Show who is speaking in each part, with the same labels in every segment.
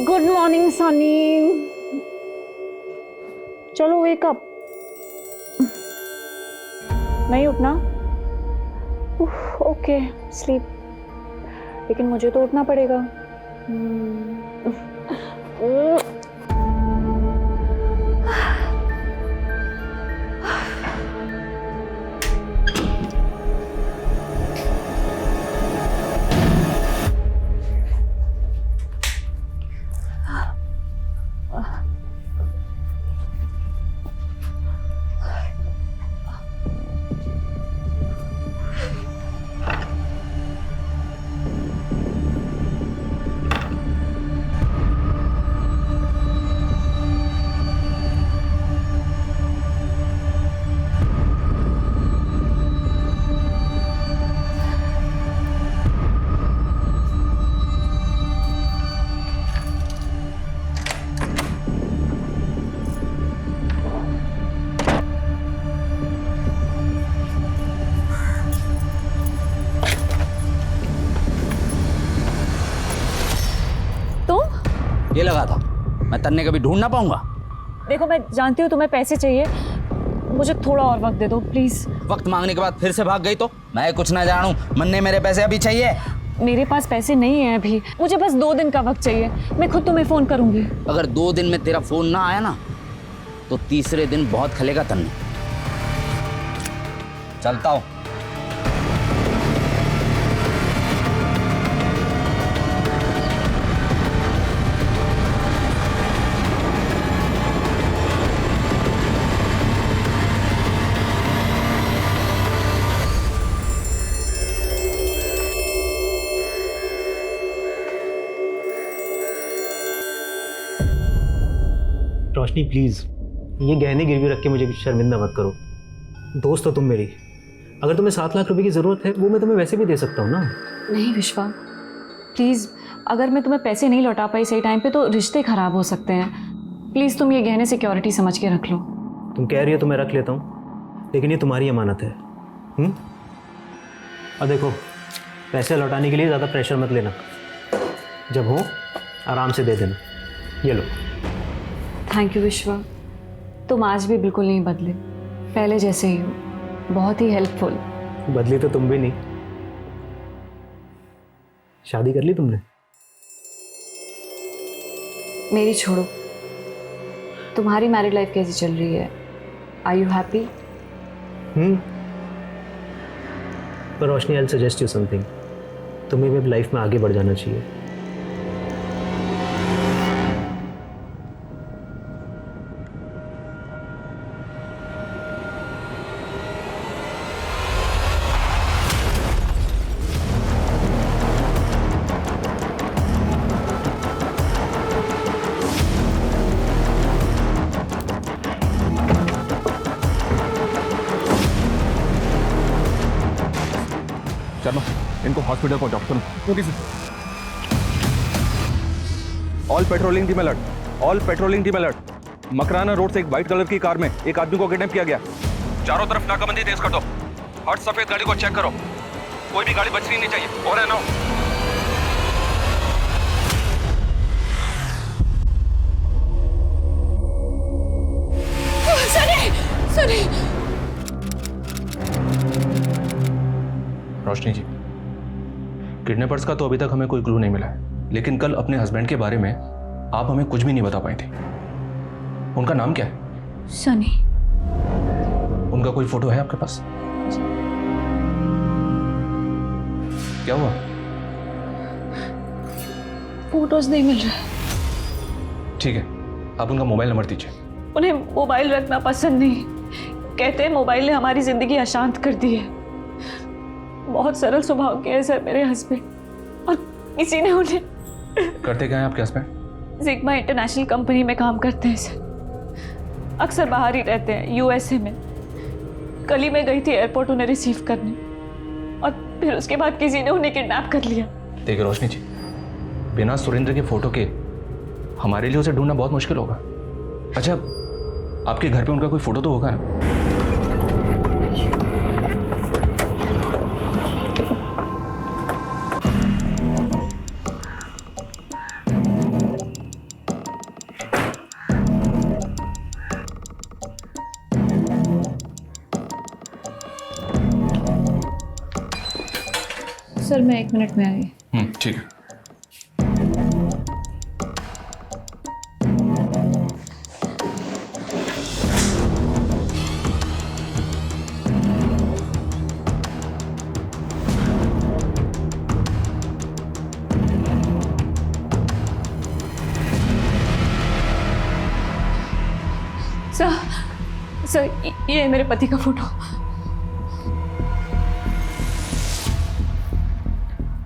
Speaker 1: Good morning Sunny. चलो wake up. नहीं उठना? ओके स्लीप, लेकिन मुझे तो उठना पड़ेगा।
Speaker 2: ये लगा था मैं तन्ने कभी ढूंढ ना पाऊंगा।
Speaker 1: देखो मैं जानती हूँ तुम्हें पैसे चाहिए, मुझे थोड़ा और वक्त दे दो प्लीज।
Speaker 2: वक्त मांगने के बाद फिर से भाग गई तो मैं कुछ ना जानूं। मन्ने मेरे पैसे अभी चाहिए।
Speaker 1: मेरे पास पैसे नहीं है अभी, मुझे बस 2 दिन का वक्त चाहिए। मैं खुद तुम्हें फोन करूंगी।
Speaker 2: अगर 2 दिन में तेरा फोन ना आया ना तो तीसरे दिन बहुत खलेगा तन्ने। चलता हूं।
Speaker 3: रोशनी प्लीज़, ये गहने गिरवी रख के मुझे शर्मिंदा मत करो। दोस्त हो तुम मेरी। अगर तुम्हें 7 लाख रुपए की ज़रूरत है वो मैं तुम्हें वैसे भी दे सकता हूँ ना।
Speaker 1: नहीं विश्वा प्लीज, अगर मैं तुम्हें पैसे नहीं लौटा पाई सही टाइम पे तो रिश्ते खराब हो सकते हैं। प्लीज तुम ये गहने सिक्योरिटी समझ के रख लो।
Speaker 3: तुम कह रही हो तो मैं रख लेता हूँ, लेकिन ये तुम्हारी अमानत है। अब देखो, पैसे लौटाने के लिए ज़्यादा प्रेशर मत लेना। जब हो आराम से दे देना। ये लो।
Speaker 1: थैंक यू विश्वा, तुम आज भी बिल्कुल नहीं बदले, पहले जैसे ही हो, बहुत ही हेल्पफुल।
Speaker 3: बदली तो तुम भी नहीं। शादी कर ली तुमने?
Speaker 1: मेरी छोड़ो, तुम्हारी मैरिड लाइफ कैसी चल रही है? Are you happy?
Speaker 3: पर Roshni, I suggest you something. तुम्हें भी लाइफ में आगे बढ़ जाना चाहिए।
Speaker 4: शर्मा, इनको हॉस्पिटल पहुंचाओ। सुनो। Okay sir. All patrolling team alert, all patrolling team alert. Makrana road से एक व्हाइट कलर की कार में एक आदमी को किडनैप किया गया। चारों तरफ नाकाबंदी तेज कर दो। हर सफेद गाड़ी को चेक करो, कोई भी गाड़ी बचनी नहीं चाहिए। और है ना, रोशनी जी, किडनैपर्स का तो अभी तक हमें कोई क्लू नहीं मिला है, लेकिन कल अपने हस्बैंड के बारे में आप हमें कुछ भी नहीं बता पाई थी। उनका नाम क्या है?
Speaker 1: सनी।
Speaker 4: उनका कोई फोटो है आपके पास? क्या हुआ?
Speaker 1: फोटोज नहीं मिल रहा।
Speaker 4: ठीक है, आप उनका मोबाइल नंबर दीजिए।
Speaker 1: उन्हें मोबाइल रखना पसंद नहीं, कहते हैं मोबाइल ने हमारी जिंदगी अशांत कर दी है। बहुत सरल स्वभाव के हैं सर मेरे हस्बैंड, और किसी ने उन्हें।
Speaker 4: करते क्या हैं आपके हस्बैंड?
Speaker 1: सिग्मा इंटरनेशनल कंपनी में काम करते हैं सर, अक्सर बाहर ही रहते हैं, यूएसए में। कल ही मैं गई थी एयरपोर्ट उन्हें रिसीव करने, और फिर उसके बाद किसी ने उन्हें किडनैप कर लिया।
Speaker 4: देखिए रोशनी जी, बिना सुरेंद्र के फोटो के हमारे लिए उसे ढूंढना बहुत मुश्किल होगा। अच्छा, आपके घर पे उनका कोई फोटो तो होगा ना?
Speaker 1: सर मैं 1 मिनट में आई।
Speaker 4: ठीक है।
Speaker 1: सर ये है मेरे पति का फोटो।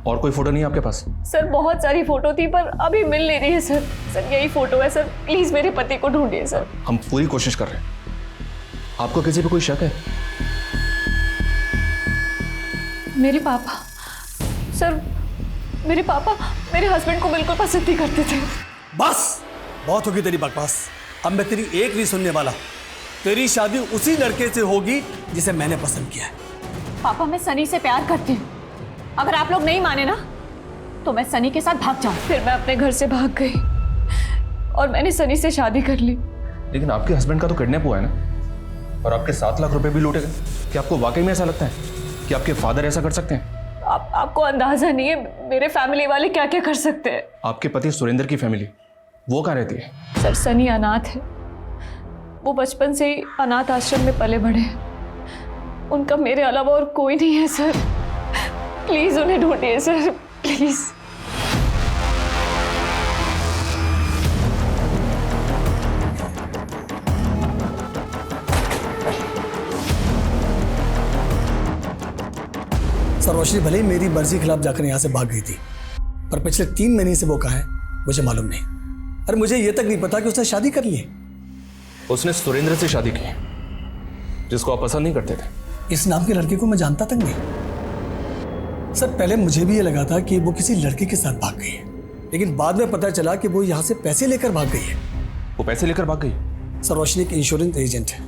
Speaker 4: और कोई फोटो नहीं है आपके पास?
Speaker 1: सर बहुत सारी फोटो थी पर अभी मिल नहीं रही है सर। सर यही फोटो है सर, प्लीज मेरे पति को ढूंढिए सर।
Speaker 4: हम पूरी कोशिश कर रहे हैं। आपको किसी पे कोई शक है?
Speaker 1: मेरे पापा सर, मेरे पापा मेरे हस्बैंड को बिल्कुल पसंद नहीं करते थे।
Speaker 5: बस बहुत होगी तेरी बकवास। अब मैं तेरी एक नहीं सुनने वाला। तेरी शादी उसी लड़के से होगी जिसे मैंने पसंद किया है।
Speaker 1: पापा मैं सनी से प्यार करती हूँ। अगर आप लोग नहीं माने ना तो मैं सनी के साथ भाग जाऊँ। फिर मैं अपने घर से भाग गई और मैंने सनी से शादी कर ली।
Speaker 4: लेकिन आपके हस्बैंड का तो किडनैप हुआ है ना, और आपके 7 लाख रुपए भी लूटे गए। क्या आपको वाकई में ऐसा लगता है कि आपके फादर ऐसा कर सकते हैं?
Speaker 1: आपको अंदाजा नहीं है मेरे फैमिली वाले क्या क्या कर सकते हैं।
Speaker 4: आपके पति सुरेंद्र की फैमिली वो कहाँ रहती है?
Speaker 1: सर सनी अनाथ है। वो बचपन से ही अनाथ आश्रम में पले बढ़े हैं। उनका मेरे अलावा और कोई नहीं है सर। प्लीज उन्हें ढूंढिए सर, प्लीज।
Speaker 5: सर रोशनी भले ही मेरी मर्जी के खिलाफ जाकर यहाँ से भाग गई थी, पर पिछले 3 महीने से वो कहाँ है मुझे मालूम नहीं। अरे मुझे ये तक नहीं पता कि उसने शादी कर ली है।
Speaker 4: उसने सुरेंद्र से शादी की, जिसको आप पसंद नहीं करते थे।
Speaker 5: इस नाम के लड़के को मैं जानता तक नहीं। सर पहले मुझे भी ये लगा था कि वो किसी लड़के के साथ भाग गई है, लेकिन बाद में पता चला कि वो यहाँ से पैसे लेकर भाग गई है।
Speaker 4: वो पैसे लेकर भाग गई?
Speaker 5: सर रोशनी एक इंश्योरेंस एजेंट है।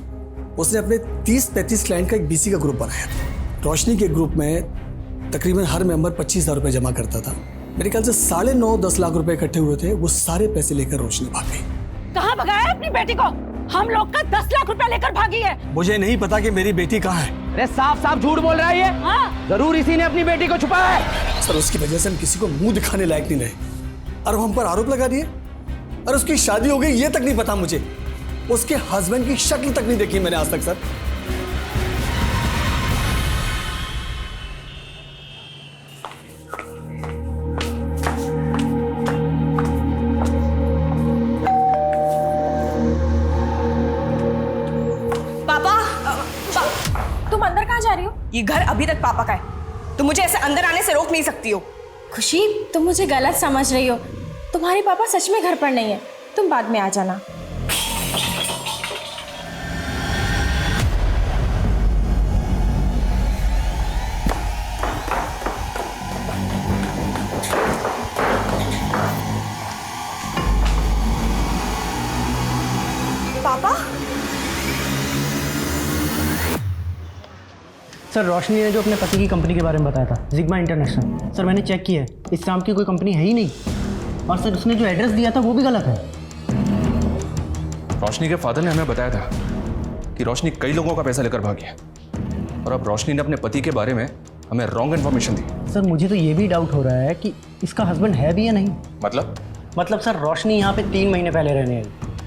Speaker 5: उसने अपने 30-35 क्लाइंट का एक बीसी का ग्रुप बनाया था। रोशनी के ग्रुप में तकरीबन हर मेंबर 25,000 रुपये जमा करता था। मेरे ख्याल से 9.5-10 लाख रुपए इकट्ठे हुए थे। वो सारे पैसे लेकर रोशनी भाग गई।
Speaker 6: कहाँ भगाया अपनी बेटी को? हम लोग का 10 लाख रुपया लेकर भागी है।
Speaker 5: मुझे नहीं पता कि मेरी बेटी कहाँ है।
Speaker 2: अरे साफ साफ झूठ बोल रहा है ये।
Speaker 6: हाँ?
Speaker 2: जरूर इसी ने अपनी बेटी को छुपाया है।
Speaker 5: सर उसकी वजह से हम किसी को मुंह दिखाने लायक नहीं रहे और हम पर आरोप लगा दिए। और उसकी शादी हो गई ये तक नहीं पता मुझे। उसके हस्बैंड की शक्ल तक नहीं देखी मैंने आज तक। सर
Speaker 6: तुम अंदर कहाँ जा रही हो? ये घर अभी तक पापा का है। तुम मुझे ऐसे अंदर आने से रोक नहीं सकती हो।
Speaker 7: खुशी तुम मुझे गलत समझ रही हो। तुम्हारे पापा सच में घर पर नहीं है। तुम बाद में आ जाना।
Speaker 6: पापा
Speaker 3: सर रोशनी ने जो अपने पति की कंपनी के बारे में बताया था, जिग्मा इंटरनेशनल, सर मैंने चेक किया है, इस नाम की कोई कंपनी है ही नहीं। और सर उसने जो एड्रेस दिया था वो भी गलत है।
Speaker 4: रोशनी के फादर ने हमें बताया था कि रोशनी कई लोगों का पैसा लेकर भागी है, और अब रोशनी ने अपने पति के बारे में हमें रॉन्ग इन्फॉर्मेशन दी।
Speaker 3: सर मुझे तो ये भी डाउट हो रहा है कि इसका हस्बैंड है भी या नहीं।
Speaker 4: मतलब
Speaker 3: सर रोशनी यहाँ पे 3 महीने पहले रहने आई,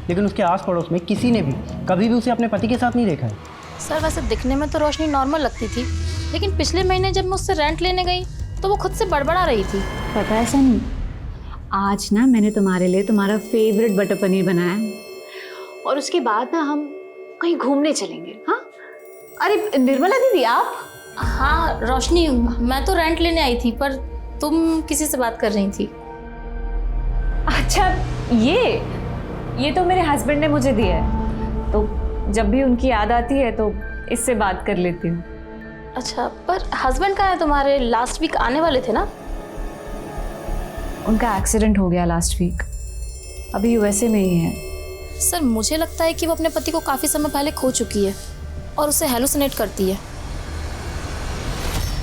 Speaker 3: लेकिन उसके आस पड़ोस में किसी ने भी कभी भी उसे अपने पति के साथ नहीं देखा है।
Speaker 8: सर वैसे दिखने में तो रोशनी नॉर्मल लगती थी, लेकिन पिछले महीने जब मैं उससे रेंट लेने गई तो वो खुद से बड़बड़ा रही थी।
Speaker 9: पता है सनी, आज ना मैंने तुम्हारे लिए तुम्हारा फेवरेट बटर पनीर बनाया है, और उसके बाद ना हम कहीं घूमने चलेंगे। हाँ अरे निर्मला दीदी आप?
Speaker 8: हाँ रोशनी, मैं तो रेंट लेने आई थी, पर तुम किसी से बात कर रही थी।
Speaker 1: अच्छा ये तो मेरे हस्बैंड ने मुझे दिया है, तो जब भी उनकी याद आती है तो इससे बात कर लेती हूँ।
Speaker 8: अच्छा, पर हस्बैंड कहाँ है तुम्हारे? लास्ट वीक आने वाले थे ना?
Speaker 1: उनका एक्सीडेंट हो गया लास्ट वीक, अभी यूएसए में ही है।
Speaker 8: सर मुझे लगता है कि वो अपने पति को काफ़ी समय पहले खो चुकी है और उसे हेलुसिनेट करती है।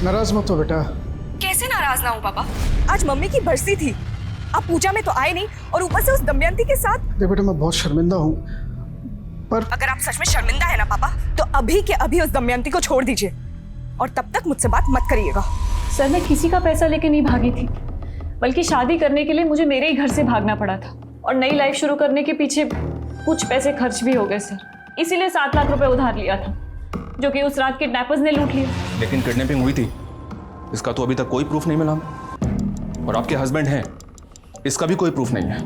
Speaker 10: नाराज मत हो बेटा।
Speaker 6: कैसे नाराज ना हूँ पापा? आज मम्मी की बरसी थी, आप पूजा में तो आए नहीं, और ऊपर से उस दमयंती के साथ।
Speaker 10: देख बेटा मैं बहुत शर्मिंदा हूँ, पर
Speaker 6: अगर आप सच में शर्मिंदा है ना पापा, तो अभी के अभी उस दमयंती को छोड़ दीजिए और तब तक मुझसे बात मत करिएगा।
Speaker 1: सर मैं किसी का पैसा लेके नहीं भागी थी, बल्कि शादी करने के लिए मुझे मेरे ही घर से भागना पड़ा था और नई लाइफ शुरू करने के पीछे कुछ पैसे खर्च भी हो गए सर। इसीलिए 7 लाख रुपए उधार लिया था, जो कि उस रात किडनैपर्स ने लूट लिया।
Speaker 4: लेकिन किडनैपिंग हुई थी इसका तो अभी तक कोई प्रूफ नहीं मिला, और आपके हस्बैंड हैं इसका भी कोई प्रूफ नहीं है।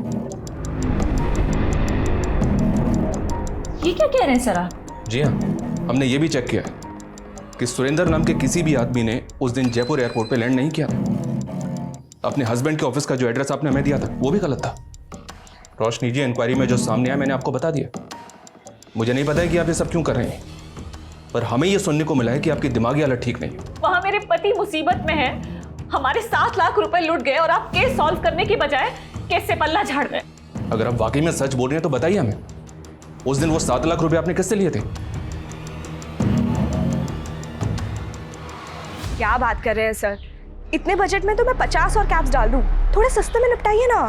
Speaker 1: ये क्या कह रहे हैं सर आप?
Speaker 4: जी हाँ, हमने ये भी चेक किया कि सुरेंद्र नाम के किसी भी आदमी ने उस दिन जयपुर एयरपोर्ट पे लैंड नहीं किया। अपने हस्बैंड के ऑफिस का जो एड्रेस आपने हमें दिया था वो भी गलत था। रोशनी जी, इंक्वायरी में जो सामने आया मैंने आपको बता दिया। मुझे नहीं पता है कि आप ये सब क्यों कर रहे हैं, पर हमें ये सुनने को मिला है कि आपकी दिमागी हालत ठीक नहीं है।
Speaker 1: वहां मेरे पति मुसीबत में है, हमारे 7 लाख रुपए लूट गए और आप केस सॉल्व करने की बजाय केस से पल्ला झाड़ रहे हैं।
Speaker 4: अगर आप वाकई में सच बोल रहे हैं तो बताइए हमें, उस दिन वो 7 लाख रुपए आपने किससे लिए थे?
Speaker 6: क्या बात कर रहे हैं सर, इतने बजट में तो मैं 50 और कैप्स डाल दूं, थोड़े सस्ते में निपटाइए ना।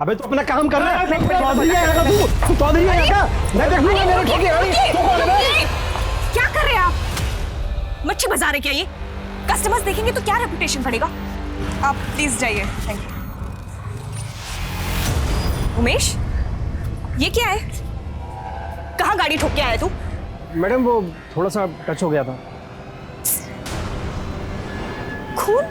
Speaker 10: अबे तू अपना काम कर रहा है। चौधरी है यहाँ का, तू चौधरी है यहाँ का। मैं देख लूंगा मेरे ठोकी गाड़ी। तू कौन है?
Speaker 6: क्या कर रहे हैं आप? मच्छी बाजार है क्या ये? कस्टमर्स देखेंगे तो क्या रेपुटेशन पड़ेगा? आप प्लीज जाइए। Thank you. उमेश, ये क्या है? कहाँ गाड़ी ठोक के आया तू?
Speaker 10: मैडम वो थोड़ा सा टच हो गया था।
Speaker 6: खून?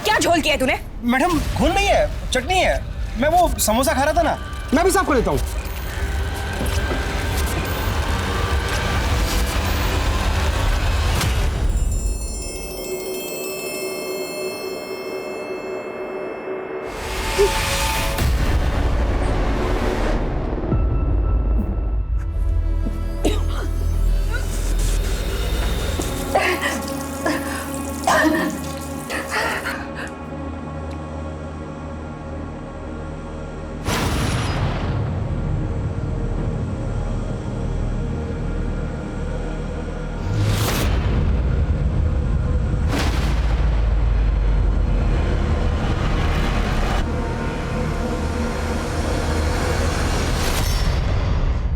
Speaker 6: क्या झोल किया है तूने?
Speaker 10: मैडम खून नहीं है, चटनी है। मैं वो समोसा खा रहा था ना, मैं भी साफ कर लेता हूँ।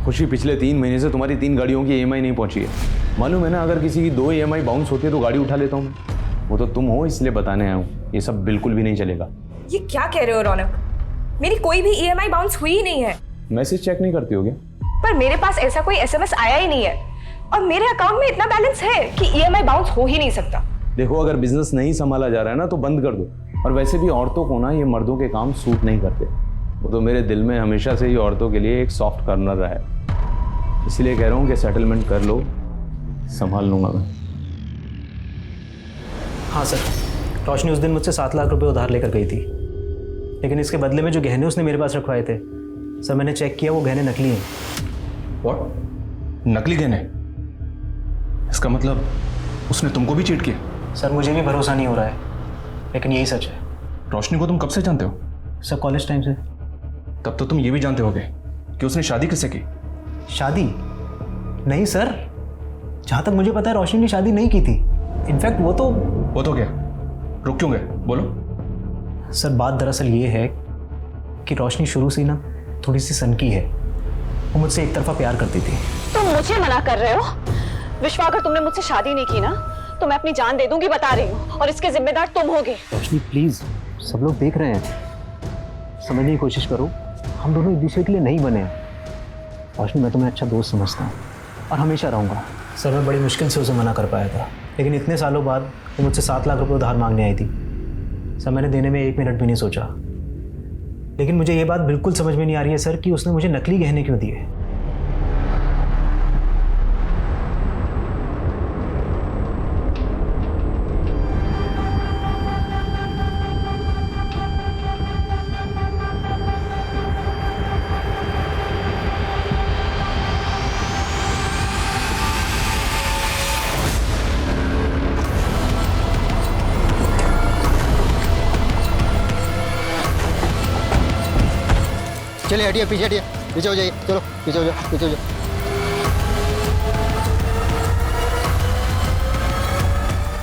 Speaker 11: खुशी, पिछले 3 महीने से तुम्हारी 3 गाड़ियों की EMI नहीं पहुंची है। मालूम है ना, अगर किसी की 2 EMI बाउंस होती है तो गाड़ी उठा लेता हूँ मैं। वो तो तुम हो, इसलिए बताने आया हूँ। ये सब बिल्कुल भी नहीं चलेगा।
Speaker 6: ये क्या कह रहे हो रौनक? मेरी कोई भी EMI बाउंस हुई ही नहीं है।
Speaker 11: मैसेज चेक नहीं करती हो क्या?
Speaker 6: पर मेरे पास ऐसा कोई SMS आया ही नहीं है, और मेरे अकाउंट में इतना बैलेंस है कि EMI बाउंस हो ही नहीं सकता।
Speaker 11: देखो, अगर बिजनेस नहीं संभाला जा रहा है ना तो बंद कर दो। और वैसे भी औरतों को ना ये मर्दों के काम सूट नहीं करते। वो तो मेरे दिल में हमेशा से ही औरतों के लिए एक सॉफ्ट कॉर्नर रहा है। इसलिए कह रहा हूँ कि सेटलमेंट कर लो, संभाल लूंगा मैं।
Speaker 3: हाँ सर, रोशनी उस दिन मुझसे 7 लाख रुपए उधार लेकर गई थी, लेकिन इसके बदले में जो गहने उसने मेरे पास रखवाए थे सर, मैंने चेक किया, वो गहने नकली हैं।
Speaker 4: व्हाट? नकली गहने? इसका मतलब उसने तुमको भी चीट किया?
Speaker 3: सर मुझे भी भरोसा नहीं हो रहा है, लेकिन यही सच है।
Speaker 4: रोशनी को तुम कब से जानते हो?
Speaker 3: सर कॉलेज टाइम से।
Speaker 4: तब तो तुम ये भी जानते होगे कि उसने शादी किससे की?
Speaker 3: शादी? नहीं सर, जहाँ तक मुझे पता है रोशनी ने शादी नहीं की थी। इनफैक्ट वो तो
Speaker 4: क्या? रुक क्यों गए? बोलो।
Speaker 3: सर बात दरअसल ये है कि रोशनी शुरू से ना थोड़ी सी सनकी है। वो मुझसे एक तरफा प्यार करती थी।
Speaker 9: तुम मुझे मना कर रहे हो? विश्वा, अगर तुमने मुझसे शादी नहीं की ना तो मैं अपनी जान दे दूंगी, बता रही हूँ, और इसके जिम्मेदार तुम होगे।
Speaker 3: रोशनी प्लीज, सब लोग देख रहे हैं, समझने की कोशिश करो। हम दोनों एक दूसरे के लिए नहीं बने हैं। रोशनी, मैं तुम्हें अच्छा दोस्त समझता हूँ और हमेशा रहूँगा। सर मैं बड़ी मुश्किल से उसे मना कर पाया था, लेकिन इतने सालों बाद वो मुझसे 7 लाख रुपए उधार मांगने आई थी। सर मैंने देने में 1 मिनट भी नहीं सोचा, लेकिन मुझे ये बात बिल्कुल समझ में नहीं आ रही है सर कि उसने मुझे नकली गहने क्यों दिए।
Speaker 10: चलिए हटिए, पीछे हटिए, पीछे हो जाइए। चलो पीछे हो जाओ, पीछे हो जाओ।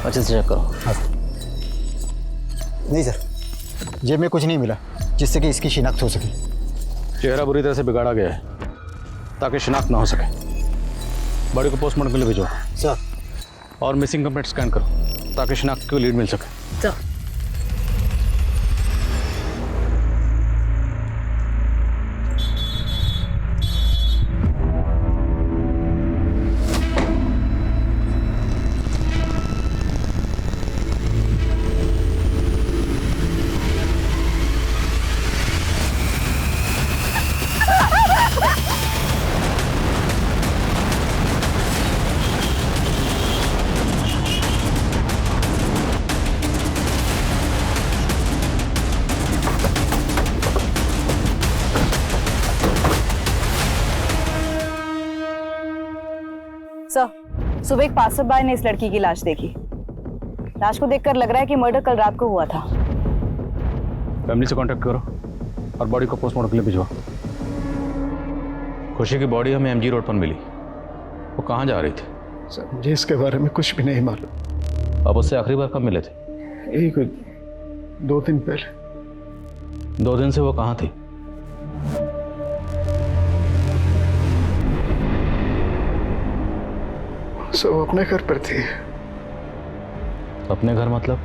Speaker 3: अच्छे से चेक करो।
Speaker 10: नहीं सर, जेब में कुछ नहीं मिला जिससे कि इसकी शिनाख्त हो सके।
Speaker 11: चेहरा बुरी तरह से बिगाड़ा गया है ताकि शिनाख्त ना हो सके। बॉडी को पोस्टमार्टम के लिए भेजो
Speaker 10: सर।
Speaker 11: और मिसिंग कंप्लेंट स्कैन करो ताकि शिनाख्त की लीड मिल सके।
Speaker 6: तो
Speaker 12: सर, सुबह एक पासर बाय ने इस लड़की की लाश देखी। लाश को देखकर लग रहा है कि मर्डर कल रात को हुआ था।
Speaker 11: फैमिली से कांटेक्ट करो और बॉडी को पोस्टमार्टम के लिए भिजवाओ। खुशी की बॉडी हमें एमजी रोड पर मिली। वो कहाँ जा रही थी?
Speaker 10: सर, मुझे इसके बारे में कुछ भी नहीं मालूम।
Speaker 11: आप उससे आखिरी बार कब मिले थे?
Speaker 10: एक 2 दिन पहले।
Speaker 11: 2 दिन से वो कहाँ थी?
Speaker 10: सो वो अपने घर पर थी।
Speaker 11: अपने घर मतलब?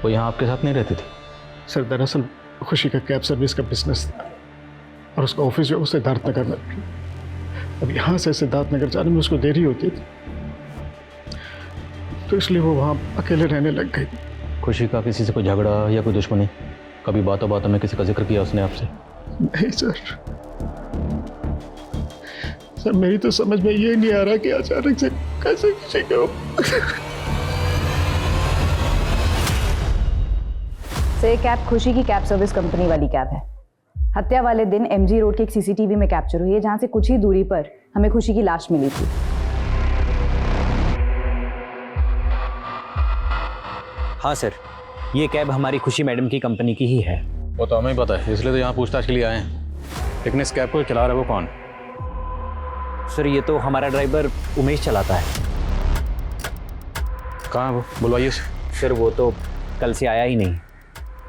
Speaker 11: वो यहाँ आपके साथ नहीं रहती थी?
Speaker 10: सर, दरअसल खुशी का कैब सर्विस का बिजनेस था और उसका ऑफिस जो है सिद्धार्थ नगर में। अब यहाँ से सिद्धार्थ नगर जाने में उसको देरी होती थी, तो इसलिए वो वहाँ अकेले रहने लग गई।
Speaker 11: खुशी का किसी से कोई झगड़ा या कोई दुश्मनी? कभी बातों बातों में किसी का जिक्र किया उसने आपसे?
Speaker 10: नहीं सर, मेरी तो समझ में ये नहीं आ रहा कि अचानक से कैसे खुशी को।
Speaker 12: ये कैब खुशी की कैब सर्विस कंपनी वाली कैब है। हत्या वाले दिन एमजी रोड के एक सीसीटीवी में कैप्चर हुई है, जहां से कुछ ही दूरी पर हमें खुशी की लाश मिली थी।
Speaker 3: हाँ सर, ये कैब हमारी खुशी मैडम की कंपनी की ही है।
Speaker 11: वो तो हमें पता है, इसलिए तो यहाँ पूछताछ के लिए आए हैं। लेकिन इस कैब को चला रहा है वो कौन?
Speaker 3: सर, ये तो हमारा ड्राइवर उमेश चलाता है।
Speaker 11: कहाँ है वो? बुलवाइए उसे।
Speaker 3: सर, वो तो कल से आया ही नहीं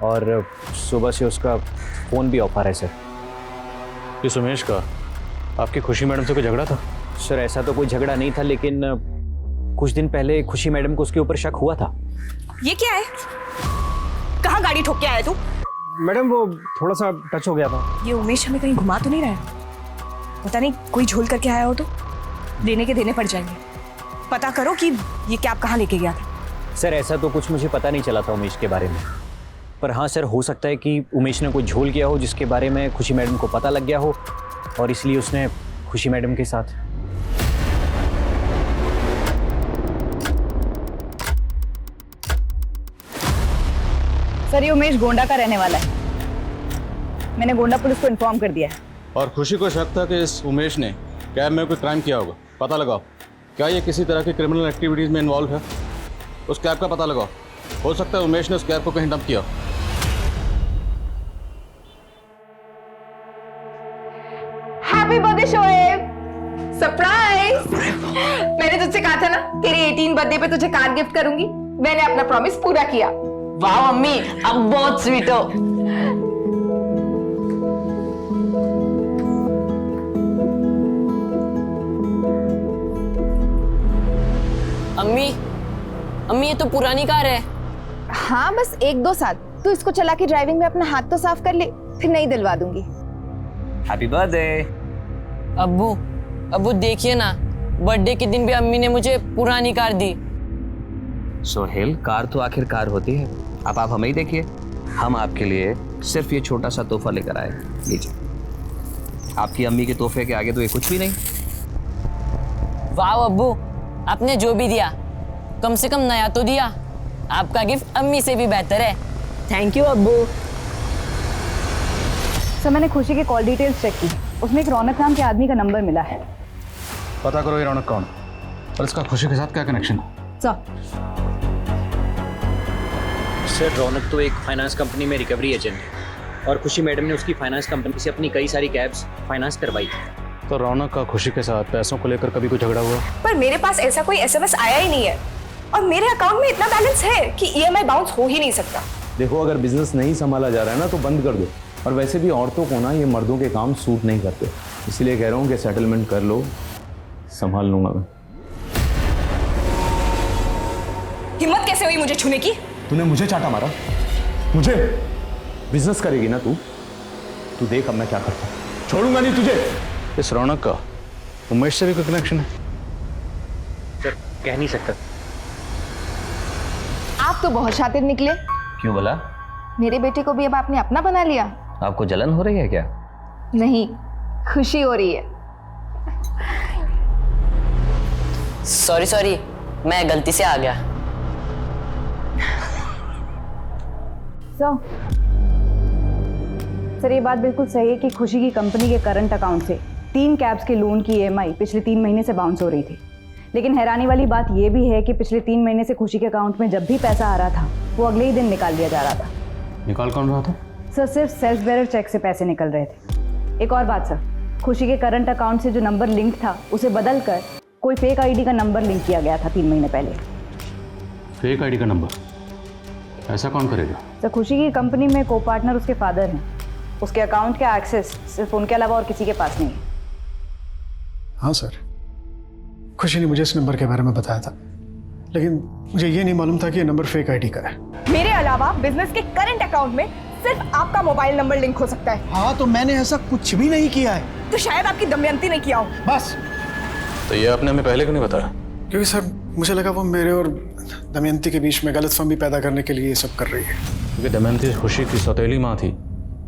Speaker 3: और सुबह से उसका फ़ोन भी ऑफ आ रहा है। सर,
Speaker 11: इस उमेश का आपकी खुशी मैडम से कोई झगड़ा था?
Speaker 3: सर, ऐसा तो कोई झगड़ा नहीं था, लेकिन कुछ दिन पहले खुशी मैडम को उसके ऊपर शक हुआ था।
Speaker 6: ये क्या है? कहाँ गाड़ी ठोक के आया तू?
Speaker 3: मैडम, वो थोड़ा सा टच हो गया था।
Speaker 6: ये उमेश हमें कहीं घुमा तो नहीं रहा है? पता नहीं कोई झोल करके आया हो तो लेने के देने पड़ जाएंगे। पता करो कि ये कैब कहाँ लेके गया था।
Speaker 3: सर, ऐसा तो कुछ मुझे पता नहीं चला था उमेश के बारे में, पर हाँ सर, हो सकता है कि उमेश ने कोई झोल किया हो जिसके बारे में खुशी मैडम को पता लग गया हो और इसलिए उसने खुशी मैडम के साथ।
Speaker 12: सर, ये उमेश गोंडा का रहने वाला है। मैंने गोंडा पुलिस को इन्फॉर्म कर दिया है।
Speaker 11: और खुशी को शक था कि इस उमेश ने कैब में कोई क्राइम किया होगा। पता लगाओ, क्या ये किसी तरह की क्रिमिनल एक्टिविटीज में इन्वॉल्व है? उस कैब का पता लगाओ। हो सकता है उमेश ने उस कैब को कहीं डंप किया।
Speaker 12: Happy birthday Shoaib! सरप्राइज! मैंने तुझसे कहा था ना, तेरे 18 बर्थडे पे तुझे कार गिफ्ट करूंगी। मैंने अपना प्रॉमिस पूरा किया। वाह मम्मी, अब बहुत स्वीट हो।
Speaker 13: अम्मी, ये तो पुरानी कार है।
Speaker 12: हाँ, बस 1-2 साल। तू इसको चला के ड्राइविंग में अपना हाथ तो साफ कर ले, फिर नई दिलवा दूंगी।
Speaker 3: Happy birthday.
Speaker 13: अब्बू देखिए ना, बर्थडे के दिन भी अम्मी ने मुझे पुरानी कार दी।
Speaker 3: सोहेल, कार तो आखिर कार होती है। अब आप हमें ही देखिए, हम आपके लिए सिर्फ ये छोटा सा तोहफा लेकर आए। लीजिए, आपकी अम्मी के तोहफे के आगे तो ये कुछ भी नहीं।
Speaker 13: वाह अब्बू, आपने जो भी दिया कम से कम नया तो दिया। आपका गिफ्ट अम्मी से भी बेहतर है।
Speaker 12: थैंक यू अब्बू। सर, मैंने खुशी के कॉल डिटेल्स चेक की। उसमें एक रौनक नाम के आदमी का नंबर मिला है।
Speaker 11: पता करो ये रौनक कौन और इसका खुशी के साथ क्या कनेक्शन है?
Speaker 3: सर, रौनक तो एक फाइनेंस कंपनी में रिकवरी एजेंट है और खुशी मैडम ने उसकी फाइनेंस कंपनी से अपनी कई सारी कैब्स फाइनेंस करवाई थी।
Speaker 11: तो रौनक का खुशी के साथ पैसों को लेकर कभी कोई झगड़ा हुआ?
Speaker 6: पर मेरे पास ऐसा कोई एसएमएस आया ही नहीं है और मेरे अकाउंट में इतना बैलेंस है कि ईएमआई बाउंस हो ही नहीं सकता।
Speaker 11: देखो, अगर बिजनेस नहीं संभाला जा रहा है ना तो बंद कर दो। और वैसे भी औरतों को ना ये मर्दों के काम सूट नहीं करते, इसलिए कह रहा हूँ कि सेटलमेंट कर लो, संभाल लूंगा मैं।
Speaker 6: हिम्मत कैसे हुई मुझे छूने की?
Speaker 11: तूने मुझे चाटा मारा, मुझे। बिजनेस करेगी ना तू देख अब मैं क्या करता हूं। छोड़ूंगा नहीं तुझे।
Speaker 10: इस रौनक का उमेश से भी कोई कनेक्शन है?
Speaker 3: सर कह नहीं सकता।
Speaker 12: आप तो बहुत शातिर निकले।
Speaker 2: क्यों बोला?
Speaker 12: मेरे बेटे को भी अब आपने अपना बना लिया।
Speaker 2: आपको जलन हो रही है क्या?
Speaker 12: नहीं, खुशी हो रही है।
Speaker 13: सॉरी, मैं गलती से आ गया।
Speaker 14: सर ये बात बिल्कुल सही है कि खुशी की कंपनी के करंट अकाउंट से 3 कैब्स के लोन की EMI पिछले 3 महीने से बाउंस हो रही थी। लेकिन हैरानी वाली बात यह भी है कि पिछले 3 महीने से खुशी के अकाउंट में जब भी पैसा आ रहा था वो अगले ही दिन निकाल लिया जा रहा था।
Speaker 11: निकाल कौन रहा था?
Speaker 14: सर सिर्फ सेल्फ बेरर चेक से पैसे निकल रहे थे। एक और बात सर, खुशी के करंट अकाउंट से जो नंबर लिंक था उसे बदल कर कोई फेक ID का नंबर लिंक किया गया था 3 महीने पहले।
Speaker 11: फेक ID का नंबर? ऐसा कौन करेगा?
Speaker 14: सर खुशी की कंपनी में को पार्टनर उसके फादर हैं। उसके अकाउंट का एक्सेस सिर्फ उनके अलावा और किसी के पास नहीं है।
Speaker 10: हाँ सर, खुशी ने मुझे इस नंबर के बारे में बताया था, लेकिन मुझे ये नहीं मालूम था कि ये नंबर फेक ID का है।
Speaker 6: मेरे अलावा बिजनेस के करंट अकाउंट में सिर्फ आपका मोबाइल नंबर लिंक हो सकता है।
Speaker 5: हाँ तो मैंने ऐसा कुछ भी नहीं किया है।
Speaker 6: तो शायद आपकी दमयंती ने किया हो।
Speaker 5: बस।
Speaker 10: तो ये आपने हमें पहले क्यों नहीं बताया? क्योंकि सर मुझे लगा वो मेरे और दमयंती के बीच में गलतफहमी पैदा करने के लिए ये सब कर रही है।
Speaker 11: क्योंकि दमयंती खुशी की सौतेली माँ थी,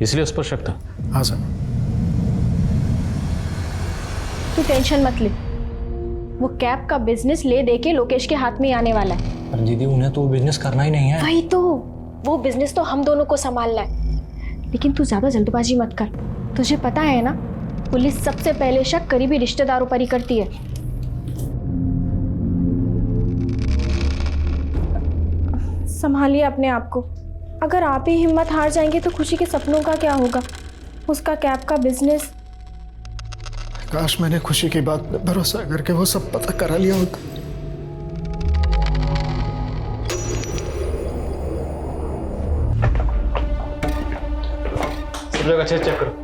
Speaker 11: इसलिए उस पर शक था।
Speaker 10: हाँ सर।
Speaker 7: तू टेंशन मत ले, वो कैब का बिजनेस ले दे के लोकेश के हाथ में आने वाला है।
Speaker 3: पर दीदी उन्हें तो बिजनेस करना ही नहीं है।
Speaker 7: वही तो, वो बिजनेस तो हम दोनों को संभालना है। लेकिन तू ज्यादा जल्दबाजी मत कर। तुझे पता है ना, पुलिस सबसे पहले शक करीबी रिश्तेदारों पर ही करती है। संभालिए अपने आप को। अगर आप ही हिम्मत हार जाएंगे तो खुशी के सपनों का क्या होगा? उसका कैब का बिजनेस।
Speaker 10: काश मैंने खुशी की बात पे भरोसा करके वो सब पता करा लिया होता।
Speaker 3: सब लोग अच्छे से चेक करो।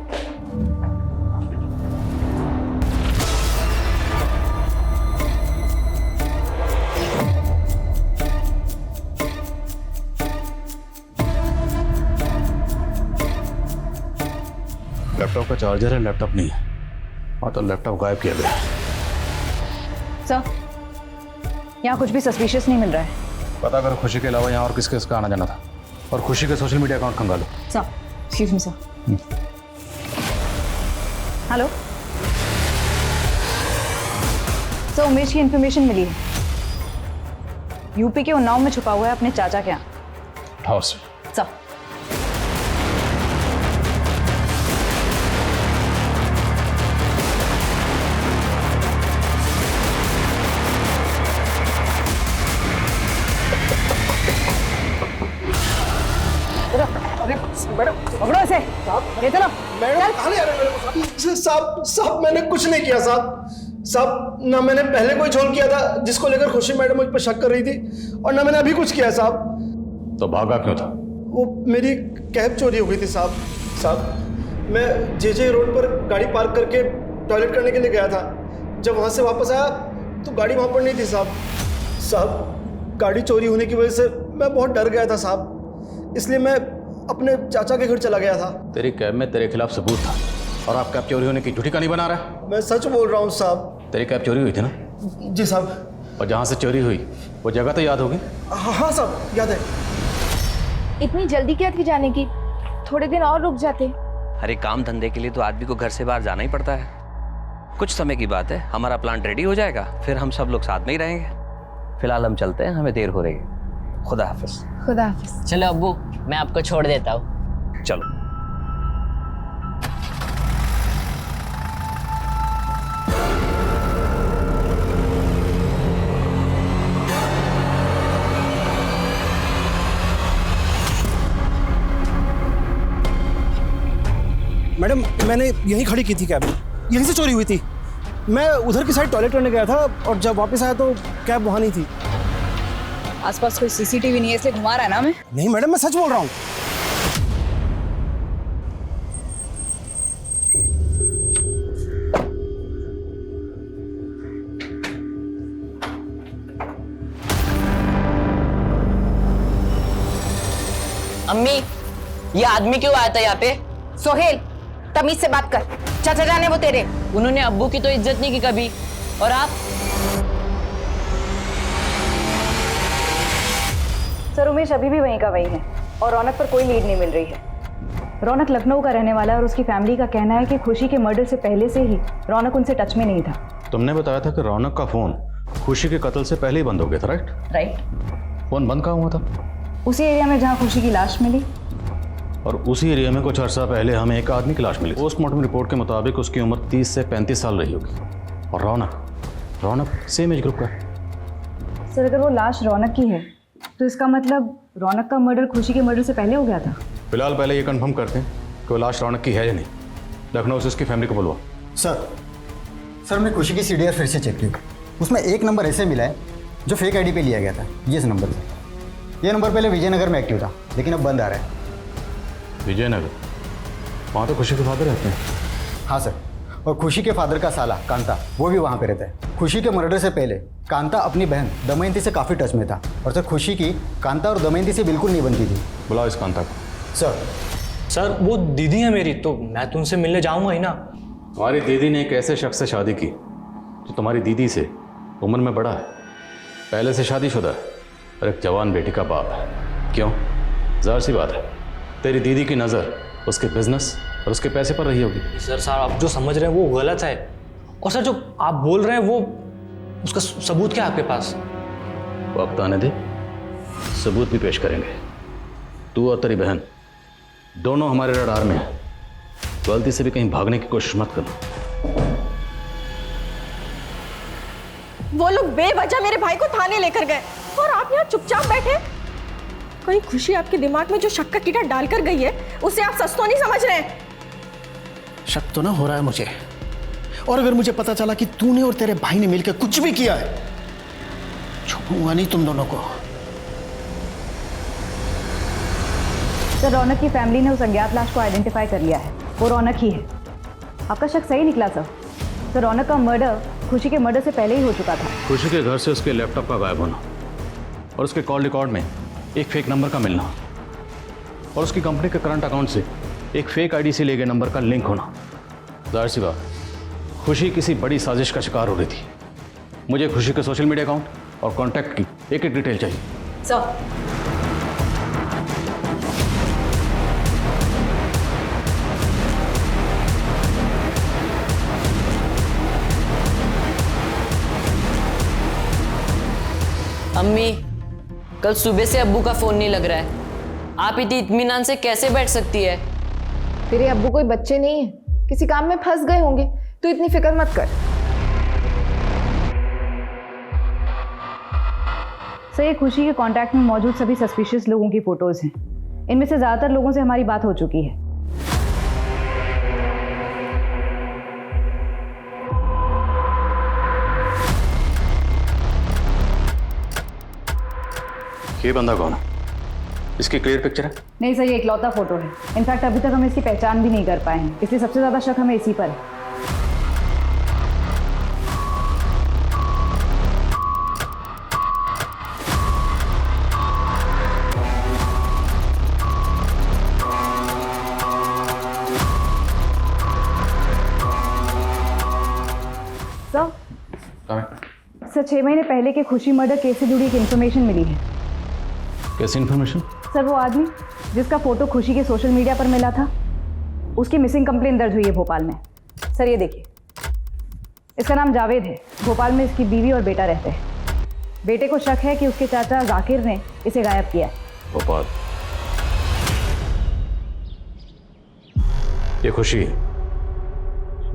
Speaker 11: लैपटॉप का चार्जर है, लैपटॉप नहीं है। हाँ तो लैपटॉप गायब किया गया।
Speaker 14: सर यहाँ कुछ भी सस्पिशियस नहीं मिल रहा है।
Speaker 11: पता करो खुशी के अलावा यहाँ और किसके इसका आना जाना था, और खुशी के सोशल मीडिया अकाउंट खंगालो।
Speaker 14: Sir excuse me sir. Hello sir, Umesh की इंफॉर्मेशन मिली है। यूपी के उन्नाव में छुपा हुआ है अपने चाचा के यहाँ।
Speaker 11: हाउस
Speaker 14: सर
Speaker 5: मैडम
Speaker 14: पकड़ो इसे, ले चलो।
Speaker 5: मैडम कहाँ ले आ रहे हैं मेरे को? साहब मैंने कुछ नहीं किया साहब ना मैंने पहले कोई झोल किया था जिसको लेकर खुशी मैडम मुझ पर शक कर रही थी, और ना मैंने अभी कुछ किया साहब।
Speaker 11: तो भागा क्यों था?
Speaker 5: वो मेरी कैब चोरी हो गई थी साहब। मैं जे रोड पर गाड़ी पार्क करके टॉयलेट करने के लिए गया था। जब वहाँ से वापस आया तो गाड़ी वहाँ पर नहीं थी साहब। गाड़ी चोरी होने की वजह से मैं बहुत डर गया था साहब, इसलिए मैं अपने चाचा के घर चला गया था।
Speaker 11: तेरी कैब में तेरे खिलाफ सबूत था, और आप कैब चोरी होने की झूठी कहानी बना रहा है।
Speaker 5: मैं सच बोल रहा हूँ साहब।
Speaker 11: तेरी कैब चोरी हुई थी ना?
Speaker 5: जी साहब।
Speaker 11: और जहाँ से चोरी हुई वो जगह तो याद होगी?
Speaker 5: हाँ साहब याद है।
Speaker 7: इतनी जल्दी क्या थी जाने की? थोड़े दिन और रुक जाते।
Speaker 2: अरे काम धंधे के लिए तो आदमी को घर से बाहर जाना ही पड़ता है। कुछ समय की बात है, हमारा प्लान रेडी हो जाएगा, फिर हम सब लोग साथ में ही रहेंगे। फिलहाल हम चलते हैं, हमें देर हो रही है। खुदा हाफिज।
Speaker 7: खुदा हाफिज।
Speaker 13: चलो अब्बू, मैं आपको छोड़ देता हूँ।
Speaker 2: चलो।
Speaker 5: मैडम मैंने यहीं खड़ी की थी कैब, यहीं से चोरी हुई थी। मैं उधर की साइड टॉयलेट करने गया था, और जब वापस आया तो कैब वहाँ नहीं थी।
Speaker 14: आसपास कोई CCTV नहीं है इसलिए घुमा रहा है ना मैं?
Speaker 5: नहीं मैडम, मैं सच बोल रहा हूँ।
Speaker 13: अम्मी, ये आदमी क्यों आया था यहाँ पे?
Speaker 12: सोहेल, तमीज से बात कर। चाचा जाने वो तेरे।
Speaker 13: उन्होंने अब्बू की तो इज्जत नहीं की कभी, और आप?
Speaker 14: सर उमेश अभी भी वहीं का वहीं है और रौनक पर कोई लीड नहीं मिल रही है। रौनक लखनऊ का रहने वाला है और उसकी फैमिली का कहना है कि खुशी के मर्डर से पहले से ही रौनक उनसे टच में नहीं था।
Speaker 11: तुमने बताया था कि रौनक का फोन खुशी के कत्ल से पहले ही बंद हो गया था, राइट? फोन बंद कहाँ हुआ था?
Speaker 14: उसी एरिया में जहाँ खुशी की लाश मिली।
Speaker 11: और उसी एरिया में कुछ अर्सा पहले हमें एक आदमी की लाश मिली। पोस्टमार्टम रिपोर्ट के मुताबिक उसकी उम्र 30 से 35 साल रही होगी। और रौनक सेम एज ग्रुप का।
Speaker 14: सर अगर वो लाश रौनक की है तो इसका मतलब रौनक का मर्डर खुशी के मर्डर से पहले हो गया था।
Speaker 11: फिलहाल पहले ये कंफर्म करते हैं कि वो लाश रौनक की है या नहीं। लखनऊ से उसकी फैमिली को बुलवा।
Speaker 15: सर मैं खुशी की सीडीआर फिर से चेक की, उसमें एक नंबर ऐसे मिला है जो फेक आईडी पे लिया गया था। ये इस नंबर से। ये नंबर पहले विजयनगर में एक्टिव था लेकिन अब बंद आ रहा है।
Speaker 11: विजयनगर? वहाँ तो खुशी के फादर रहते हैं।
Speaker 15: हाँ सर, और खुशी के फादर का साला कांता वो भी वहाँ पे रहता है। खुशी के मर्डर से पहले कांता अपनी बहन दमयंती से काफ़ी टच में था और सर खुशी की कांता और दमयंती से बिल्कुल नहीं बनती थी।
Speaker 11: बुलाओ इस कांता को।
Speaker 3: सर वो दीदी है मेरी, तो मैं तो उनसे मिलने जाऊंगा ही ना।
Speaker 11: तुम्हारी दीदी ने एक ऐसे शख्स से शादी की जो तुम्हारी दीदी से उम्र में बड़ा है, पहले से शादीशुदा है और एक जवान बेटी का बाप है। क्यों? ज़ाहिर सी बात है तेरी दीदी की नज़र उसके बिजनेस और उसके पैसे पर रही होगी।
Speaker 3: सर आप जो समझ रहे हैं वो गलत है, और सर जो आप बोल रहे हैं वो उसका सबूत क्या है आपके पास?
Speaker 11: वक्त आने दे, सबूत भी पेश करेंगे। तू और तेरी बहन दोनों हमारे रडार में हैं। गलती से भी कहीं भागने की कोशिश मत करना।
Speaker 7: वो लोग बेवजह मेरे भाई को थाने लेकर गए और आप यहाँ चुपचाप बैठे। कहीं खुशी आपके दिमाग में जो शक का कीड़ा डालकर गई है उसे आप सच तो नहीं समझ रहे हैं?
Speaker 5: शक तो ना हो रहा है मुझे, और अगर मुझे पता चला कि तूने और तेरे भाई ने मिलकर कुछ भी किया है, छुपूंगा नहीं तुम दोनों को।
Speaker 14: सर रौनक की फैमिली ने उस अज्ञात लाश को आइडेंटिफाई कर लिया है, वो रौनक ही है। आपका शक सही निकला सर। सर रौनक का मर्डर खुशी के मर्डर से पहले ही हो चुका था।
Speaker 11: खुशी के घर से उसके लैपटॉप का गायब होना और उसके कॉल रिकॉर्ड में एक फेक नंबर का मिलना और उसकी कंपनी के करंट अकाउंट से एक फेक आईडी से लिए गए नंबर का लिंक होना। जाहिर सी बात, खुशी किसी बड़ी साजिश का शिकार हो रही थी। मुझे खुशी के सोशल मीडिया अकाउंट और कॉन्टैक्ट की एक एक डिटेल चाहिए।
Speaker 6: सर
Speaker 13: अम्मी, कल सुबह से अब्बू का फोन नहीं लग रहा है। आप इतनी इत्मीनान से कैसे बैठ सकती है?
Speaker 12: तेरे अब्बू कोई बच्चे नहीं है, किसी काम में फंस गए होंगे, तू इतनी फिक्र मत कर।
Speaker 14: सर ये खुशी के कांटेक्ट में मौजूद सभी सस्पिशियस लोगों की फोटोज हैं। इनमें से ज़्यादातर लोगों से हमारी बात हो चुकी है।
Speaker 11: ये बंदा कौन है? इसकी क्लियर पिक्चर है?
Speaker 14: नहीं सर, ये इकलौता फोटो है। इनफैक्ट अभी तक हम इसकी पहचान भी नहीं कर पाए हैं, इसलिए सबसे ज़्यादा शक हमें इसी पर है। सर 6 महीने पहले के खुशी मर्डर केस से जुड़ी एक इन्फॉर्मेशन मिली है।
Speaker 11: कैसी इन्फॉर्मेशन?
Speaker 14: सर वो आदमी जिसका फोटो खुशी के सोशल मीडिया पर मिला था, उसकी मिसिंग कंप्लेंट दर्ज हुई है भोपाल में। सर ये देखिए, इसका नाम जावेद है। भोपाल में इसकी बीवी और बेटा रहते हैं। बेटे को शक है कि उसके चाचा जाकिर ने इसे गायब किया है।
Speaker 11: भोपाल? ये खुशी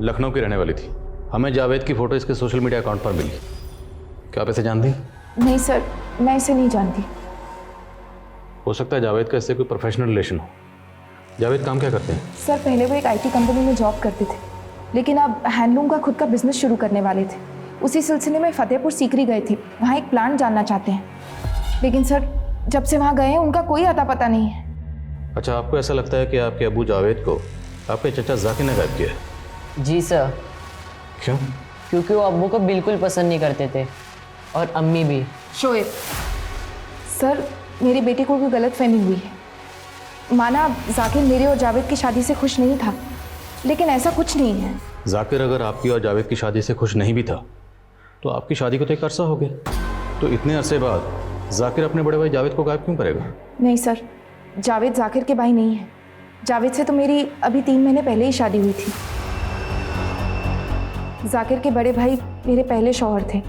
Speaker 11: लखनऊ की रहने वाली थी। हमें जावेद की फोटो इसके सोशल मीडिया अकाउंट पर मिली। क्या आप इसे जानती?
Speaker 12: नहीं सर, मैं इसे नहीं जानती।
Speaker 11: हो सकता है जावेद का इससे कोई प्रोफेशनल रिलेशन हो। जावेद काम क्या करते हैं?
Speaker 12: सर पहले वो एक आईटी कंपनी में जॉब करते थे, लेकिन अब हैंडलूम का खुद का बिजनेस शुरू करने वाले थे। उसी सिलसिले में फतेहपुर सीकरी गए थे, वहाँ एक प्लांट जानना चाहते हैं। लेकिन सर जब से वहाँ गए हैं उनका कोई अता पता नहीं है।
Speaker 11: अच्छा, आपको ऐसा लगता है कि आपके अबू जावेद को आपके चचा जाकिर ने गायब किया है?
Speaker 13: जी सर।
Speaker 11: क्यों?
Speaker 13: क्योंकि वो अब्बू को बिल्कुल पसंद नहीं करते थे, और अम्मी भी।
Speaker 12: शोएब, सर मेरी बेटी को कोई गलत फहमी हुई है।
Speaker 6: माना जाकिर मेरे और जावेद की शादी से खुश नहीं था, लेकिन ऐसा कुछ नहीं है।
Speaker 11: जाकिर अगर आपकी और जावेद की शादी से खुश नहीं भी था तो आपकी शादी को तो एक अरसा हो गया, तो इतने अरसे बाद जाकिर अपने बड़े भाई जावेद को गायब क्यों करेगा?
Speaker 6: नहीं सर, जावेद जाकिर के भाई नहीं है। जावेद से तो मेरी अभी 3 महीने पहले ही शादी हुई थी। जाकिर के बड़े भाई मेरे पहले शौहर थे,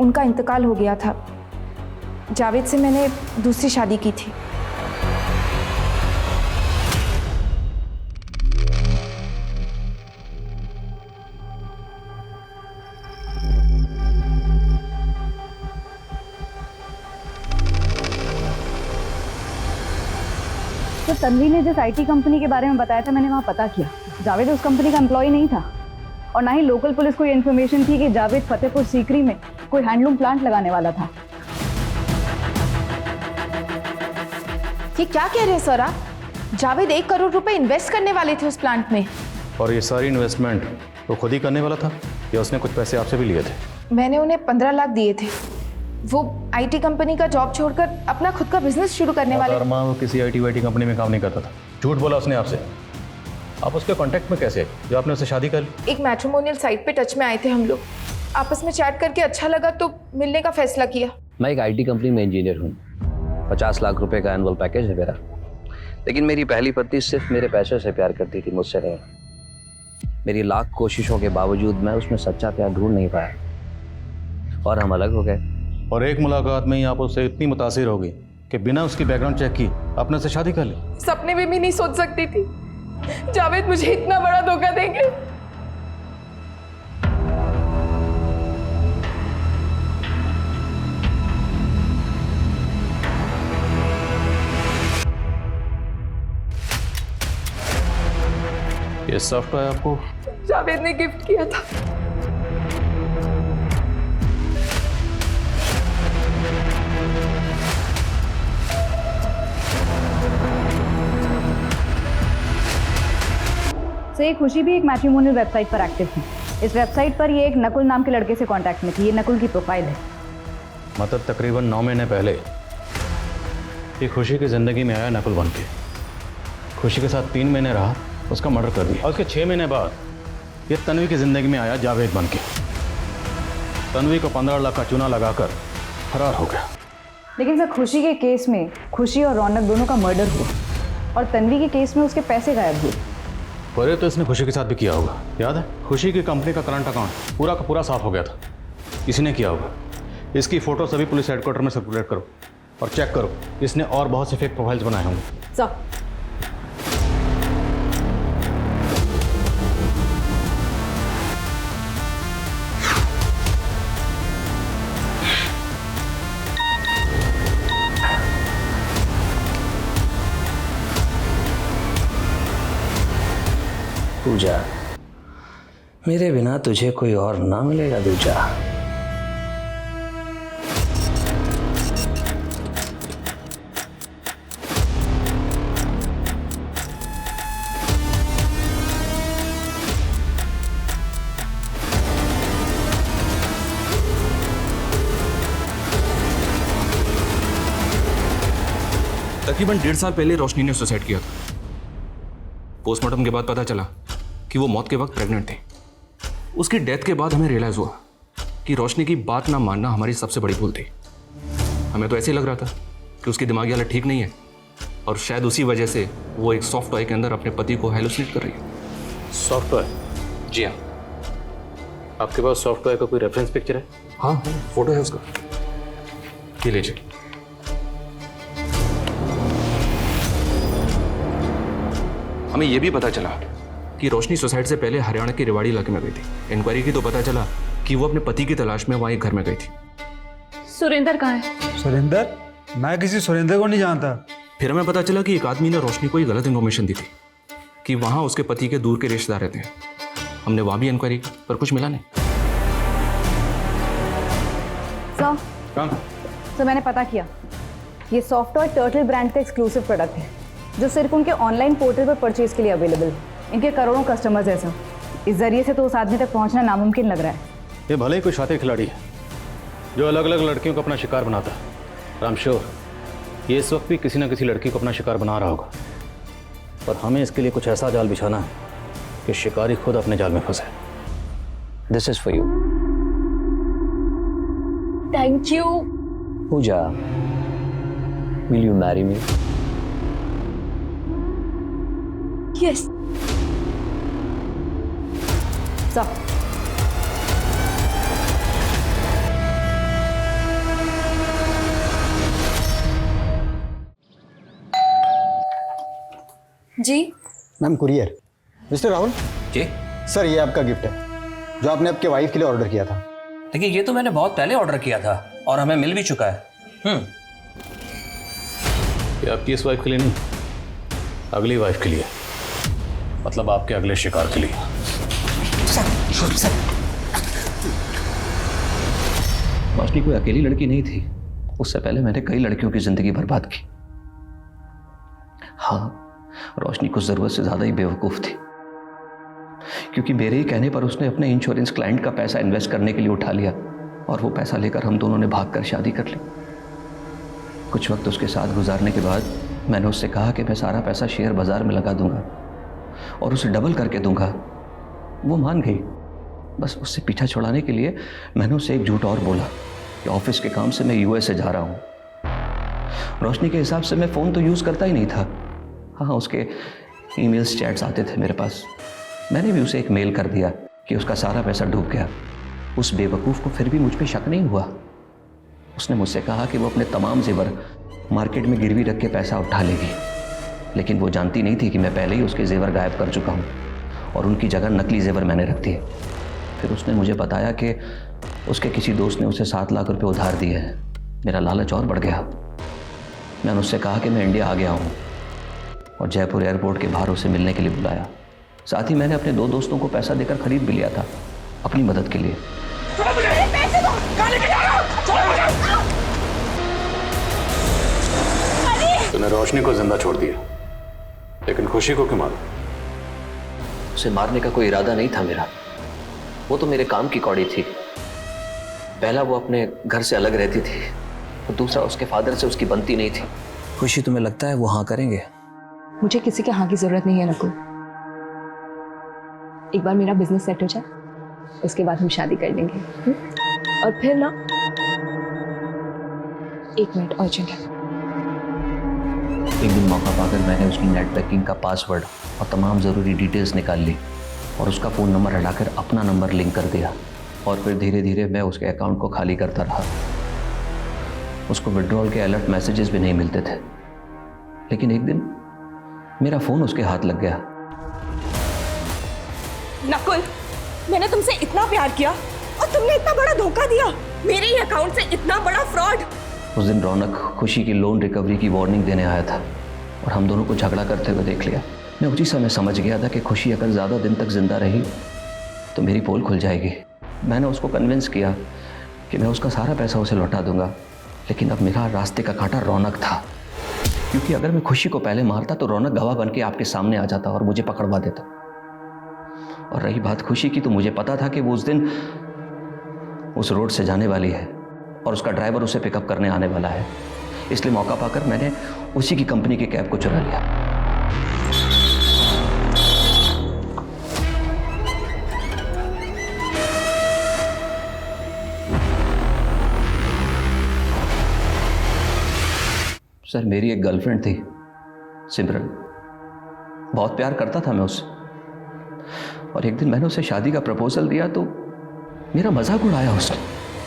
Speaker 6: उनका इंतकाल हो गया था। जावेद से मैंने दूसरी शादी की थी।
Speaker 14: तो तन्वी ने जिस आईटी कंपनी के बारे में बताया था, मैंने वहाँ पता किया। जावेद उस कंपनी का एम्प्लॉय नहीं था और ना ही लोकल पुलिस को ये इन्फॉर्मेशन थी कि जावेद फतेहपुर सीकरी में कोई हैंडलूम प्लांट लगाने वाला था।
Speaker 6: ये क्या कह रहे हैं सर आप? जावेद 1 करोड़ रुपए इन्वेस्ट करने वाले थे उस प्लांट में।
Speaker 11: और ये सारी इन्वेस्टमेंट वो खुद ही करने वाला था या उसने कुछ पैसे आपसे भी लिए थे?
Speaker 6: मैंने उन्हें 15 लाख दिए थे। वो आईटी कंपनी का जॉब छोड़कर अपना खुद का बिजनेस शुरू करने वाले।
Speaker 11: वो किसी आईटी कंपनी में काम नहीं करता था, झूठ बोला उसने आपसे। आप उसके कांटेक्ट में कैसे जो आपने उससे शादी कर ली?
Speaker 6: एक मैट्रिमोनियल साइट पे टच में आए थे हम लोग, आपस में चैट करके अच्छा लगा तो मिलने का फैसला किया।
Speaker 2: मैं एक आईटी कंपनी में इंजीनियर हूँ, 50 लाख रुपए का एनुअल पैकेज है मेरा। लेकिन मेरी पहली पत्नी सिर्फ मेरे पैसे से प्यार करती थी, मुझसे नहीं। मेरी लाख कोशिशों के बावजूद मैं उसमें सच्चा प्यार ढूंढ नहीं पाया और हम अलग हो गए।
Speaker 11: और एक मुलाकात में ही आप उससे इतनी मुतासिर हो गई कि बिना उसकी बैकग्राउंड चेक की आपने उससे शादी कर ली।
Speaker 6: सपने में भी नहीं सोच सकती थी जावेद मुझे इतना बड़ा धोखा देंगे।
Speaker 11: ये सॉफ्टवेयर आपको
Speaker 6: जावेद ने गिफ्ट किया था।
Speaker 14: तो ये खुशी भी एक मैट्रिमोनियल वेबसाइट पर एक्टिव थी। इस वेबसाइट पर ये एक नकुल नाम के लड़के से कांटेक्ट में थी। ये नकुल की प्रोफाइल है।
Speaker 11: मतलब तकरीबन 9 महीने पहले ये खुशी की ज़िंदगी में आया नकुल बन के, खुशी के साथ 3 महीने रहा, उसका मर्डर कर दिया और उसके 6 महीने बाद ये तन्वी की ज़िंदगी में आया जावेद बन के। तन्वी को 15 लाख का चूना लगाकर फरार हो गया।
Speaker 14: लेकिन सर, खुशी के केस में खुशी और रौनक दोनों का मर्डर हुआ और तन्वी के केस में उसके पैसे गायब हुए।
Speaker 11: पर तो इसने खुशी के साथ भी किया होगा, याद है? खुशी की कंपनी का करंट अकाउंट पूरा का पूरा साफ हो गया था, इसी ने किया होगा। इसकी फ़ोटो सभी पुलिस हेडक्वार्टर में सर्कुलेट करो और चेक करो, इसने और बहुत से फेक प्रोफाइल्स बनाए होंगे।
Speaker 14: सर,
Speaker 2: पूजा, मेरे बिना तुझे कोई और ना मिलेगा दूजा।
Speaker 4: तकरीबन 1.5 साल पहले रोशनी ने सुसाइड किया था। पोस्टमार्टम के बाद पता चला कि वो मौत के वक्त प्रेग्नेंट थी। उसकी डेथ के बाद हमें रियलाइज हुआ कि रोशनी की बात ना मानना हमारी सबसे बड़ी भूल थी। हमें तो ऐसे ही लग रहा था कि उसकी दिमागी हालत ठीक नहीं है और शायद उसी वजह से वो एक सॉफ्ट टॉय के अंदर अपने पति को हेलुसिनेट कर रही है।
Speaker 11: सॉफ्टवेयर?
Speaker 4: जी हाँ।
Speaker 11: आपके पास सॉफ्टवेयर का कोई रेफरेंस पिक्चर है?
Speaker 4: हाँ, फोटो है उसका, ये लीजिए। हमें यह भी पता चला कि रोशनी सुसाइड से पहले हरियाणा के रेवाड़ी इलाके में गई थी। इंक्वायरी की तो पता चला कि वो अपने पति की तलाश में वहां एक घर में गई थी।
Speaker 1: सुरेंद्र कहाँ है?
Speaker 16: सुरेंद्र? मैं किसी सुरेंद्र को नहीं जानता।
Speaker 4: फिर हमें पता चला कि एक आदमी ने रोशनी को ये गलत इन्फॉर्मेशन दी थी कि वहां उसके पति के दूर के रिश्तेदार रहते हैं। हमने वहां भी इंक्वायरी की पर कुछ मिला नहीं।
Speaker 14: सर, मैंने पता किया। ये सॉफ्टवेयर टर्टल ब्रांड का एक्सक्लूसिव प्रोडक्ट है जो सिर्फ उनके ऑनलाइन पोर्टल पर परचेज के लिए अवेलेबल है। इनके करोड़ों कस्टमर्स हैं सर। इस जरिए से तो उस आदमी तक पहुंचना नामुमकिन लग रहा है।
Speaker 11: ये भले ही कोई शातिर खिलाड़ी है जो अलग अलग लड़कियों को अपना शिकार बनाता है। आई एम श्योर ये इस वक्त भी किसी ना किसी लड़की को अपना शिकार बना रहा होगा।
Speaker 3: पर हमें इसके लिए कुछ ऐसा जाल बिछाना है कि शिकारी खुद अपने जाल में फंसे।
Speaker 2: This is for you.
Speaker 6: Thank you.
Speaker 2: Pooja, will you marry me?
Speaker 6: Yes. सब जी
Speaker 15: ma'am courier. Mister Rahul
Speaker 2: ji
Speaker 15: sir, ये आपका गिफ्ट है जो आपने आपके वाइफ के लिए ऑर्डर किया था।
Speaker 2: देखिए, ये तो मैंने बहुत पहले ऑर्डर किया था और हमें मिल भी चुका है।
Speaker 3: ये आपकी इस वाइफ के लिए नहीं, अगली वाइफ के लिए, मतलब आपके अगले शिकार के लिए।
Speaker 2: रोशनी कोई अकेली लड़की नहीं थी। उससे पहले मैंने कई लड़कियों की जिंदगी बर्बाद की। हाँ, रोशनी कुछ जरूरत से ज्यादा ही बेवकूफ थी, क्योंकि मेरे ही कहने पर उसने अपने इंश्योरेंस क्लाइंट का पैसा इन्वेस्ट करने के लिए उठा लिया और वो पैसा लेकर हम दोनों ने भागकर शादी कर ली। कुछ वक्त उसके साथ गुजारने के बाद मैंने उससे कहा कि मैं सारा पैसा शेयर बाजार में लगा दूंगा और उसे डबल करके दूंगा। वो मान गई। बस उससे पीछा छुड़ाने के लिए मैंने उसे एक झूठ और बोला कि ऑफिस के काम से मैं यूएसए जा रहा हूँ। रोशनी के हिसाब से मैं फ़ोन तो यूज़ करता ही नहीं था। हाँ, उसके ईमेल्स चैट्स आते थे मेरे पास। मैंने भी उसे एक मेल कर दिया कि उसका सारा पैसा डूब गया। उस बेवकूफ़ को फिर भी मुझ पे शक नहीं हुआ। उसने मुझसे कहा कि वो अपने तमाम जेवर मार्केट में गिरवी रख के पैसा उठा लेगी, लेकिन वो जानती नहीं थी कि मैं पहले ही उसके जेवर गायब कर चुका हूँ और उनकी जगह नकली जेवर मैंने रख दिए। फिर उसने मुझे बताया कि उसके किसी दोस्त ने उसे 7 लाख रुपए उधार दिए हैं। मेरा लालच और बढ़ गया। मैंने उससे कहा कि मैं इंडिया आ गया हूँ और जयपुर एयरपोर्ट के बाहर उसे मिलने के लिए बुलाया। साथ ही मैंने अपने 2 दोस्तों को पैसा देकर खरीद भी लिया था अपनी मदद के लिए।
Speaker 3: तूने रोशनी को जिंदा छोड़ दिया, लेकिन खुशी को क्यों मारा?
Speaker 2: उसे मारने का कोई इरादा नहीं था मेरा। वो तो मेरे काम की कौड़ी थी। पहला वो अपने घर से अलग रहती थी और दूसरा उसके फादर से उसकी बनती नहीं थी। खुशी, तुम्हें लगता है वो हाँ करेंगे?
Speaker 6: मुझे किसी के हाँ की जरूरत नहीं है नकुल। एक बार मेरा बिजनेस सेट हो जाए, उसके बाद हम शादी कर लेंगे। और फिर ना, 1 मिनट अर्जेंट है।
Speaker 2: एक दिन मौका पाकर मैंने उसकी नेट बैंकिंग का पासवर्ड और तमाम ज़रूरी डिटेल्स निकाल ली और उसका फ़ोन नंबर हटाकर अपना नंबर लिंक कर दिया। और फिर धीरे धीरे मैं उसके अकाउंट को खाली करता रहा। उसको विड्रॉल के अलर्ट मैसेजेस भी नहीं मिलते थे। लेकिन एक दिन मेरा फ़ोन उसके हाथ लग गया।
Speaker 7: नकुल, मैंने तुमसे इतना प्यार किया और तुमने इतना बड़ा धोखा दिया। मेरे ही अकाउंट से इतना बड़ा फ्रॉड।
Speaker 2: उस दिन रौनक खुशी की लोन रिकवरी की वार्निंग देने आया था और हम दोनों को झगड़ा करते हुए देख लिया। मैं उसी समय समझ गया था कि खुशी अगर ज़्यादा दिन तक जिंदा रही तो मेरी पोल खुल जाएगी। मैंने उसको कन्विंस किया कि मैं उसका सारा पैसा उसे लौटा दूंगा, लेकिन अब मेरा रास्ते का कांटा रौनक था, क्योंकि अगर मैं खुशी को पहले मारता तो रौनक गवाह बन के आपके सामने आ जाता और मुझे पकड़वा देता। और रही बात खुशी की, तो मुझे पता था कि वो उस दिन उस रोड से जाने वाली है और उसका ड्राइवर उसे पिकअप करने आने वाला है। इसलिए मौका पाकर मैंने उसी की कंपनी के कैब को चुरा लिया। सर, मेरी एक गर्लफ्रेंड थी, सिमरन। बहुत प्यार करता था मैं उससे। और एक दिन मैंने उसे शादी का प्रपोजल दिया तो मेरा मजाक उड़ाया उसने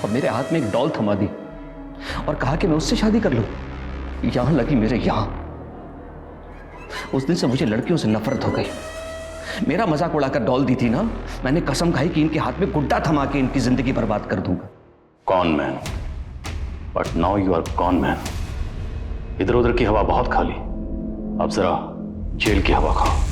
Speaker 2: और मेरे हाथ में एक डॉल थमा दी और कहा कि मैं उससे शादी कर लूं। यहां लगी मेरे यहां। उस दिन से मुझे लड़कियों से नफरत हो गई। मेरा मजाक उड़ाकर डॉल दी थी ना, मैंने कसम खाई कि इनके हाथ में गुड्डा थमा के इनकी जिंदगी बर्बाद कर दूंगा।
Speaker 3: Con man, but now you are con man. इधर उधर की हवा बहुत खाली, अब जरा जेल की हवा खाओ।